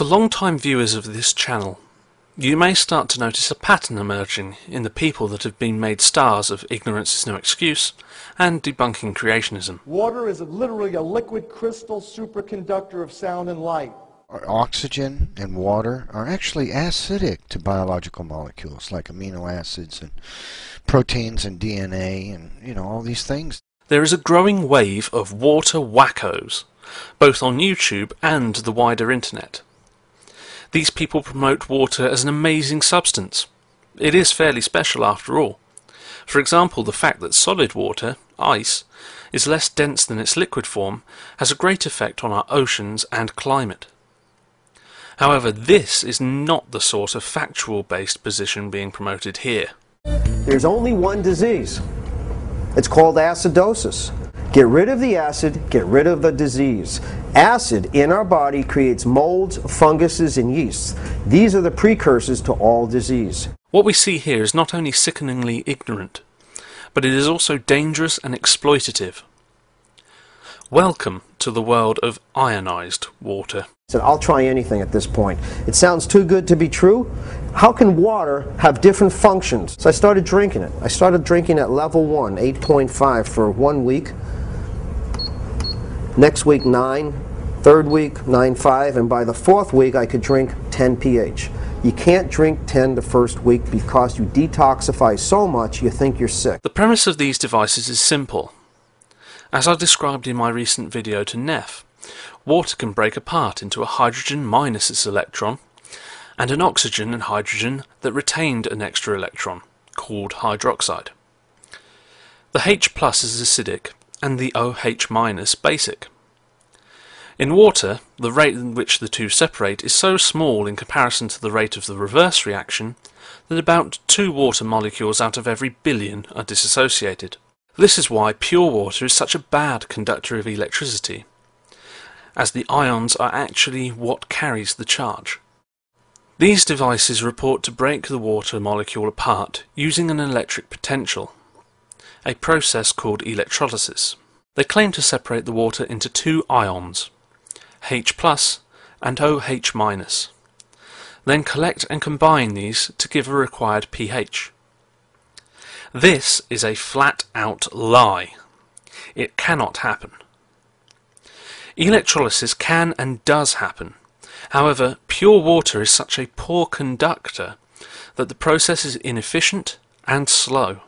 long-time viewers of this channel, you may start to notice a pattern emerging in the people that have been made stars of Ignorance is No Excuse and Debunking Creationism. Water is literally a liquid crystal superconductor of sound and light. Oxygen and water are actually acidic to biological molecules like amino acids and proteins and DNA and, all these things. There is a growing wave of water wackos, both on YouTube and the wider internet. These people promote water as an amazing substance. It is fairly special after all. For example, the fact that solid water, ice, is less dense than its liquid form has a great effect on our oceans and climate. However, this is not the sort of factual-based position being promoted here. There's only one disease. It's called acidosis. Get rid of the acid, get rid of the disease. Acid in our body creates molds, funguses, and yeasts. These are the precursors to all disease. What we see here is not only sickeningly ignorant, but it is also dangerous and exploitative. Welcome to the world of ionized water. I said, I'll try anything at this point. It sounds too good to be true. How can water have different functions? So I started drinking it. I started drinking at level 1, 8.5 for 1 week. Next week 9, third week 9.5, and by the fourth week I could drink 10 pH. You can't drink 10 the first week because you detoxify so much you think you're sick. The premise of these devices is simple. As I described in my recent video to Neff, water can break apart into a hydrogen minus its electron and an oxygen and hydrogen that retained an extra electron, called hydroxide. The H+ is acidic and the OH- basic. In water, the rate in which the two separate is so small in comparison to the rate of the reverse reaction that about 2 water molecules out of every billion are dissociated. This is why pure water is such a bad conductor of electricity, as the ions are actually what carries the charge. These devices report to break the water molecule apart using an electric potential, a process called electrolysis. They claim to separate the water into 2 ions, H+ and OH-, then collect and combine these to give a required pH. This is a flat-out lie. It cannot happen. Electrolysis can and does happen. However, pure water is such a poor conductor that the process is inefficient and slow.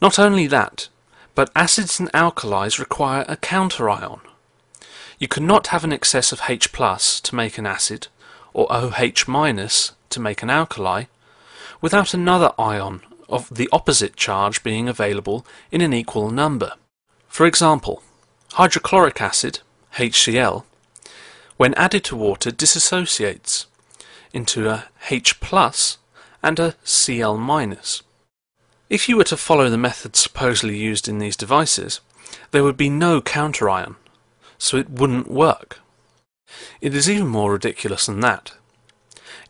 Not only that, but acids and alkalis require a counterion. You cannot have an excess of H+ to make an acid, or OH- to make an alkali, without another ion of the opposite charge being available in an equal number. For example, hydrochloric acid, HCl, when added to water dissociates into a H+ and a Cl-. If you were to follow the method supposedly used in these devices, there would be no counterion, so it wouldn't work. It is even more ridiculous than that.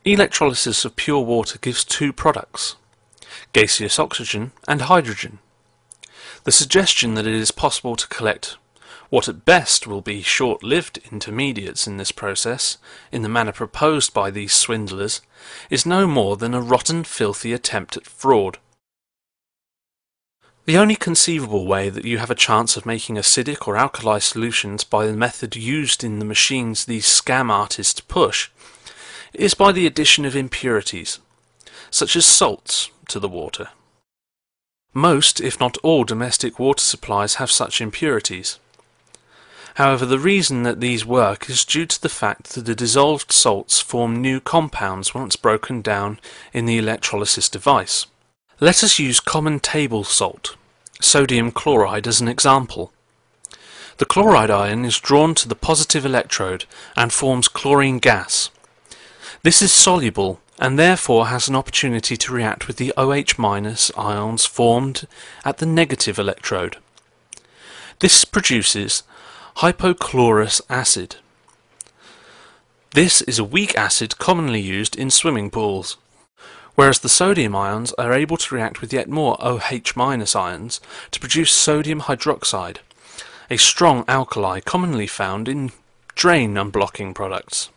Electrolysis of pure water gives 2 products, gaseous oxygen and hydrogen. The suggestion that it is possible to collect what at best will be short-lived intermediates in this process, in the manner proposed by these swindlers, is no more than a rotten, filthy attempt at fraud. The only conceivable way that you have a chance of making acidic or alkali solutions by the method used in the machines these scam artists push is by the addition of impurities, such as salts, to the water. Most, if not all, domestic water supplies have such impurities. However, the reason that these work is due to the fact that the dissolved salts form new compounds once broken down in the electrolysis device. Let us use common table salt, sodium chloride, as an example. The chloride ion is drawn to the positive electrode and forms chlorine gas. This is soluble and therefore has an opportunity to react with the OH- ions formed at the negative electrode. This produces hypochlorous acid. This is a weak acid commonly used in swimming pools, whereas the sodium ions are able to react with yet more OH- ions to produce sodium hydroxide, a strong alkali commonly found in drain unblocking products.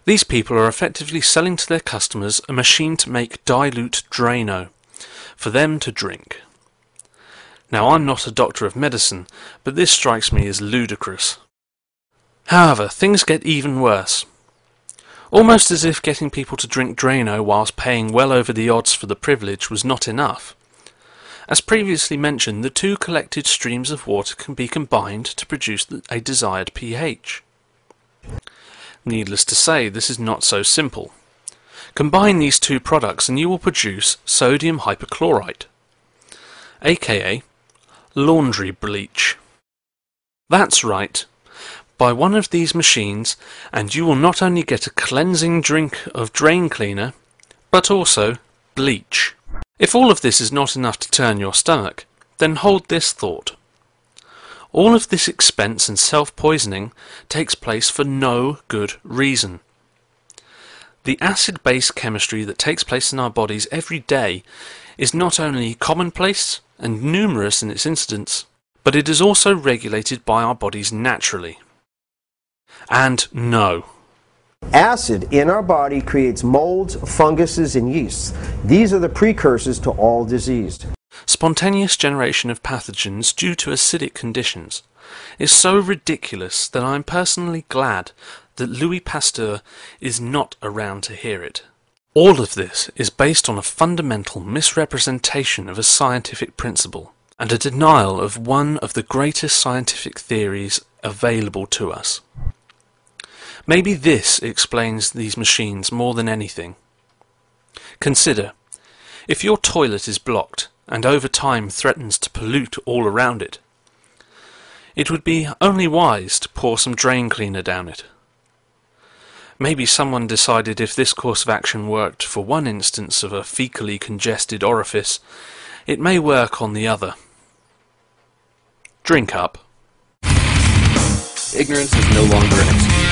These people are effectively selling to their customers a machine to make dilute Drano for them to drink. Now, I'm not a doctor of medicine, but this strikes me as ludicrous. However, things get even worse. Almost as if getting people to drink Drano whilst paying well over the odds for the privilege was not enough. As previously mentioned, the two collected streams of water can be combined to produce a desired pH. Needless to say, this is not so simple. Combine these two products and you will produce sodium hypochlorite, aka laundry bleach. That's right. Buy one of these machines and you will not only get a cleansing drink of drain cleaner, but also bleach. If all of this is not enough to turn your stomach, then hold this thought. All of this expense and self-poisoning takes place for no good reason. The acid-base chemistry that takes place in our bodies every day is not only commonplace and numerous in its incidents, but it is also regulated by our bodies naturally. And no. Acid in our body creates molds, funguses, and yeasts. These are the precursors to all disease. Spontaneous generation of pathogens due to acidic conditions is so ridiculous that I am personally glad that Louis Pasteur is not around to hear it. All of this is based on a fundamental misrepresentation of a scientific principle and a denial of one of the greatest scientific theories available to us. Maybe this explains these machines more than anything. Consider, if your toilet is blocked and over time threatens to pollute all around it, it would be only wise to pour some drain cleaner down it. Maybe someone decided if this course of action worked for one instance of a fecally congested orifice, it may work on the other. Drink up. Ignorance is no longer an excuse.